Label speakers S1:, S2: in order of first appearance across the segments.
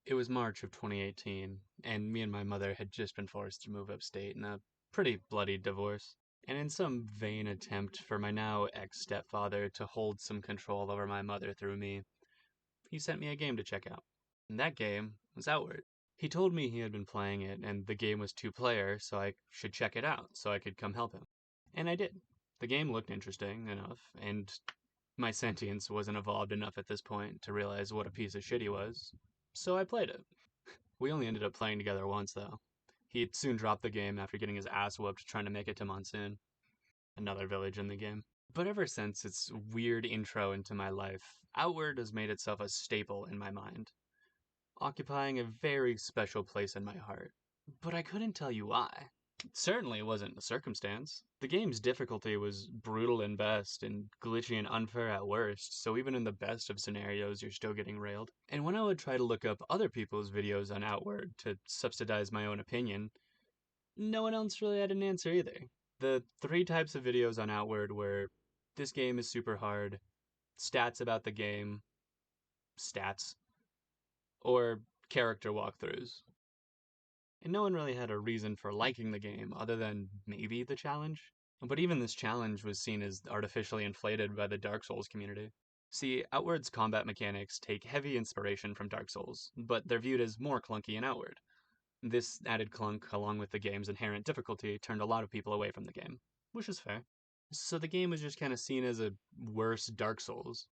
S1: It was March of 2018, and me and my mother had just been forced to move upstate in a pretty bloody divorce. And in some vain attempt for my now ex-stepfather to hold some control over my mother through me, he sent me a game to check out. And that game was Outward. He told me he had been playing it, and the game was two-player, so I should check it out, so I could come help him. And I did. The game looked interesting enough, and my sentience wasn't evolved enough at this point to realize what a piece of shit he was, so I played it. We only ended up playing together once, though. He soon dropped the game after getting his ass whooped trying to make it to Monsoon, another village in the game. But ever since its weird intro into my life, Outward has made itself a staple in my mind, occupying a very special place in my heart. But I couldn't tell you why. It certainly wasn't a circumstance. The game's difficulty was brutal in best and glitchy and unfair at worst, so even in the best of scenarios you're still getting railed. And when I would try to look up other people's videos on Outward to subsidize my own opinion, no one else really had an answer either. The three types of videos on Outward were this game is super hard, stats about the game, stats, or character walkthroughs. And no one really had a reason for liking the game other than maybe the challenge. But even this challenge was seen as artificially inflated by the Dark Souls community. See, Outward's combat mechanics take heavy inspiration from Dark Souls, but they're viewed as more clunky in Outward. This added clunk, along with the game's inherent difficulty, turned a lot of people away from the game, which is fair. So the game was just kind of seen as a worse Dark Souls.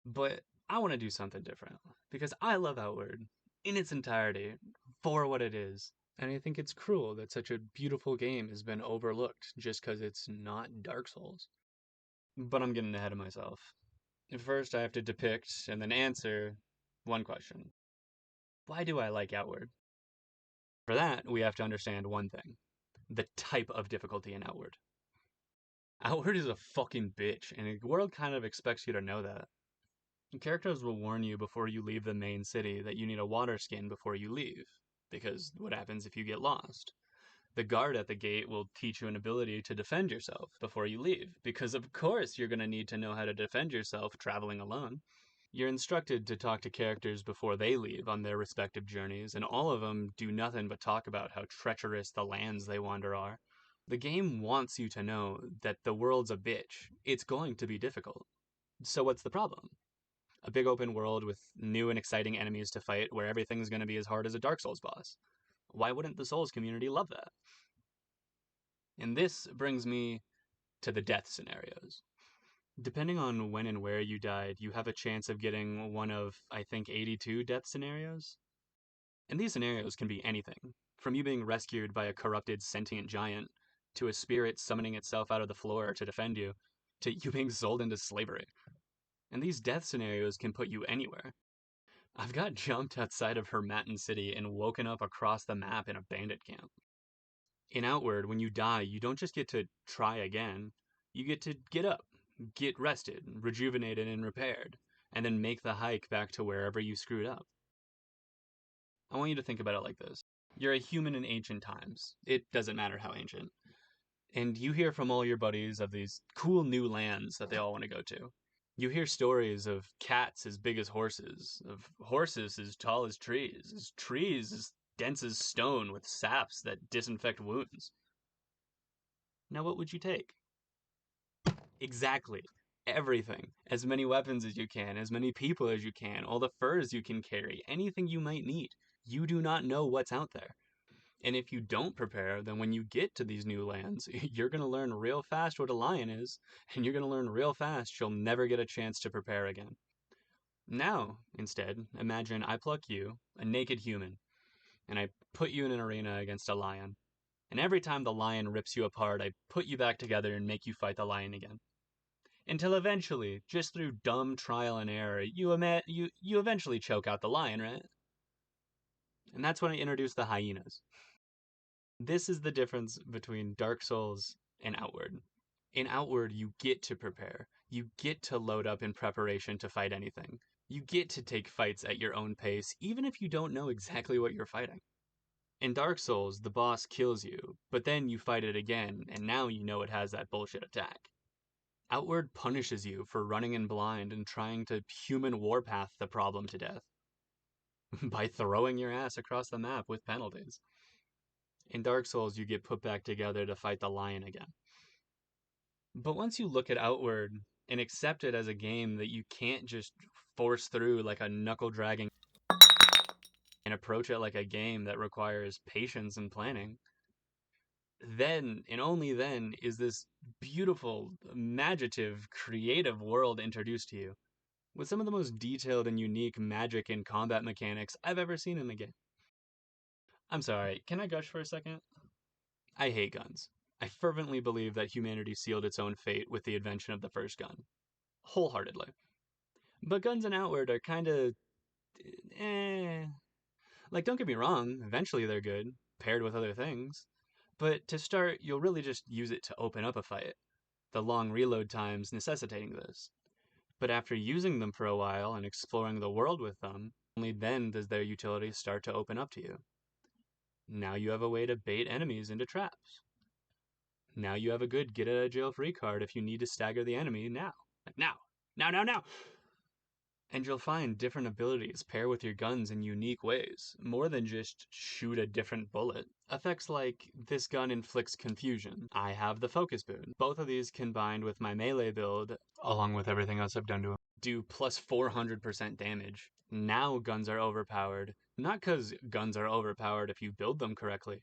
S1: But I want to do something different, because I love Outward in its entirety, for what it is. And I think it's cruel that such a beautiful game has been overlooked just because it's not Dark Souls. But I'm getting ahead of myself. First, I have to depict and then answer one question. Why do I like Outward? For that, we have to understand one thing. The type of difficulty in Outward. Outward is a fucking bitch, and the world kind of expects you to know that. Characters will warn you before you leave the main city that you need a water skin before you leave, because what happens if you get lost? The guard at the gate will teach you an ability to defend yourself before you leave, because of course you're going to need to know how to defend yourself traveling alone. You're instructed to talk to characters before they leave on their respective journeys, and all of them do nothing but talk about how treacherous the lands they wander are. The game wants you to know that the world's a bitch. It's going to be difficult. So what's the problem? A big open world with new and exciting enemies to fight where everything's going to be as hard as a Dark Souls boss. Why wouldn't the Souls community love that? And this brings me to the death scenarios. Depending on when and where you died, you have a chance of getting one of, I think, 82 death scenarios. And these scenarios can be anything, from you being rescued by a corrupted sentient giant, to a spirit summoning itself out of the floor to defend you, to you being sold into slavery. And these death scenarios can put you anywhere. I've got jumped outside of Hermatin City and woken up across the map in a bandit camp. In Outward, when you die, you don't just get to try again, you get to get up, get rested, rejuvenated and repaired, and then make the hike back to wherever you screwed up. I want you to think about it like this. You're a human in ancient times. It doesn't matter how ancient. And you hear from all your buddies of these cool new lands that they all want to go to. You hear stories of cats as big as horses, of horses as tall as trees as dense as stone with saps that disinfect wounds. Now what would you take? Exactly. Everything. As many weapons as you can, as many people as you can, all the furs you can carry, anything you might need. You do not know what's out there. And if you don't prepare, then when you get to these new lands, you're going to learn real fast what a lion is, and you're going to learn real fast you'll never get a chance to prepare again. Now, instead, imagine I pluck you, a naked human, and I put you in an arena against a lion. And every time the lion rips you apart, I put you back together and make you fight the lion again. Until eventually, just through dumb trial and error, you eventually choke out the lion, right? And that's when I introduce the hyenas. This is the difference between Dark Souls and Outward. In Outward, you get to prepare. You get to load up in preparation to fight anything. You get to take fights at your own pace, even if you don't know exactly what you're fighting. In Dark Souls, the boss kills you, but then you fight it again, and now you know it has that bullshit attack. Outward punishes you for running in blind and trying to human warpath the problem to death. by throwing your ass across the map with penalties. In Dark Souls, you get put back together to fight the lion again. But once you look at Outward and accept it as a game that you can't just force through like a knuckle dragging and approach it like a game that requires patience and planning, then and only then is this beautiful, imaginative, creative world introduced to you, with some of the most detailed and unique magic and combat mechanics I've ever seen in a game. I'm sorry, can I gush for a second? I hate guns. I fervently believe that humanity sealed its own fate with the invention of the first gun. Wholeheartedly. But guns in Outward are kinda eh. Like, don't get me wrong, eventually they're good, paired with other things. But to start, you'll really just use it to open up a fight, the long reload times necessitating this. But after using them for a while and exploring the world with them, only then does their utility start to open up to you. Now you have a way to bait enemies into traps. Now you have a good get out of jail free card if you need to stagger the enemy now. Like now. Now, now, now! And you'll find different abilities pair with your guns in unique ways, more than just shoot a different bullet. Effects like, this gun inflicts confusion, I have the focus boon. Both of these combined with my melee build, along with everything else I've done to them, do plus 400% damage. Now guns are overpowered, not because guns are overpowered if you build them correctly,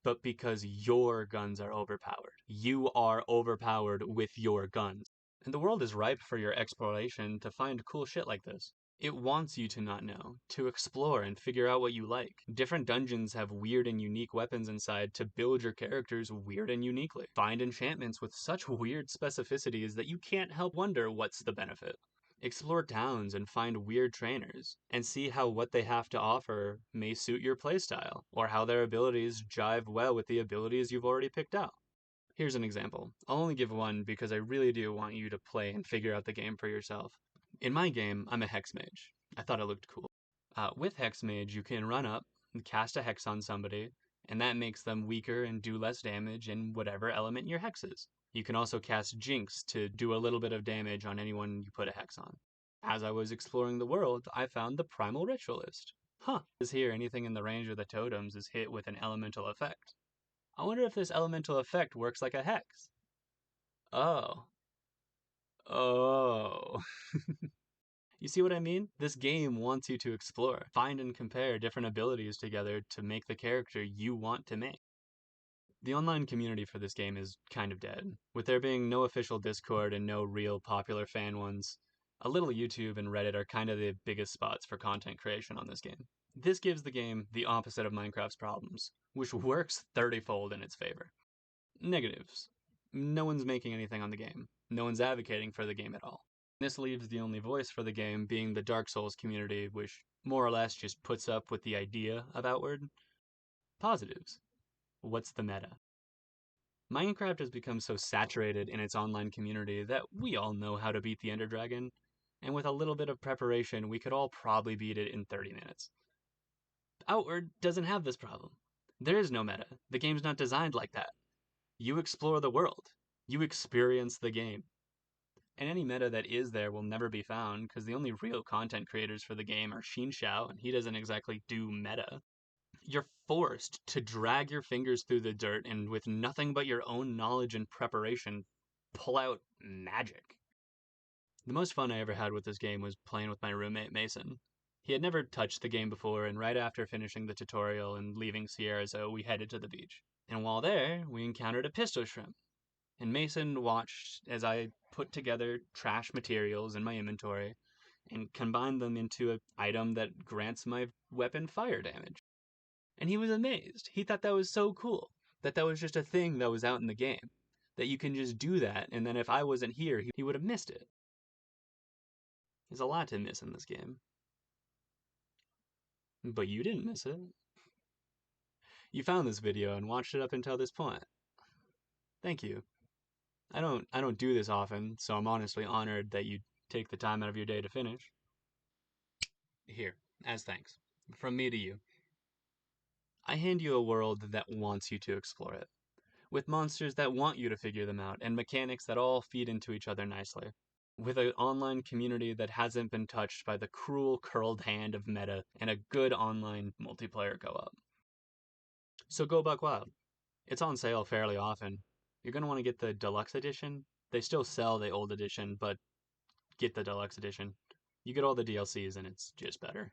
S1: but because your guns are overpowered. You are overpowered with your guns. And the world is ripe for your exploration to find cool shit like this. It wants you to not know, to explore and figure out what you like. Different dungeons have weird and unique weapons inside to build your characters weird and uniquely. Find enchantments with such weird specificities that you can't help wonder what's the benefit. Explore towns and find weird trainers, and see how what they have to offer may suit your playstyle, or how their abilities jive well with the abilities you've already picked out. Here's an example. I'll only give one because I really do want you to play and figure out the game for yourself. In my game, I'm a Hex Mage. I thought it looked cool. With Hex Mage, you can run up and cast a Hex on somebody, and that makes them weaker and do less damage in whatever element your Hex is. You can also cast Jinx to do a little bit of damage on anyone you put a Hex on. As I was exploring the world, I found the Primal Ritualist. Huh, is here anything in the range of the totems is hit with an elemental effect. I wonder if this elemental effect works like a hex. Oh. Oh. You see what I mean? This game wants you to explore, find and compare different abilities together to make the character you want to make. The online community for this game is kind of dead, with there being no official Discord and no real popular fan ones. A little YouTube and Reddit are kind of the biggest spots for content creation on this game. This gives the game the opposite of Minecraft's problems, which works 30-fold in its favor. Negatives. No one's making anything on the game. No one's advocating for the game at all. This leaves the only voice for the game being the Dark Souls community, which more or less just puts up with the idea of Outward. Positives. What's the meta? Minecraft has become so saturated in its online community that we all know how to beat the Ender Dragon, and with a little bit of preparation, we could all probably beat it in 30 minutes. Outward doesn't have this problem. There is no meta. The game's not designed like that. You explore the world. You experience the game. And any meta that is there will never be found, because the only real content creators for the game are Xin Xiao, and he doesn't exactly do meta. You're forced to drag your fingers through the dirt and, with nothing but your own knowledge and preparation, pull out magic. The most fun I ever had with this game was playing with my roommate Mason. He had never touched the game before, and right after finishing the tutorial and leaving Sierrazo, we headed to the beach. And while there, we encountered a pistol shrimp. And Mason watched as I put together trash materials in my inventory and combined them into an item that grants my weapon fire damage. And he was amazed. He thought that was so cool, that was just a thing that was out in the game, that you can just do that, and then if I wasn't here, he would have missed it. There's a lot to miss in this game. But you didn't miss it. You found this video and watched it up until this point. Thank you. I don't do this often, so I'm honestly honored that you take the time out of your day to finish. Here, as thanks, from me to you. I hand you a world that wants you to explore it, with monsters that want you to figure them out, and mechanics that all feed into each other nicely. with an online community that hasn't been touched by the cruel, curled hand of meta and a good online multiplayer co op. So go Buck Wild. It's on sale fairly often. You're going to want to get the deluxe edition. They still sell the old edition, but get the deluxe edition. You get all the DLCs and it's just better.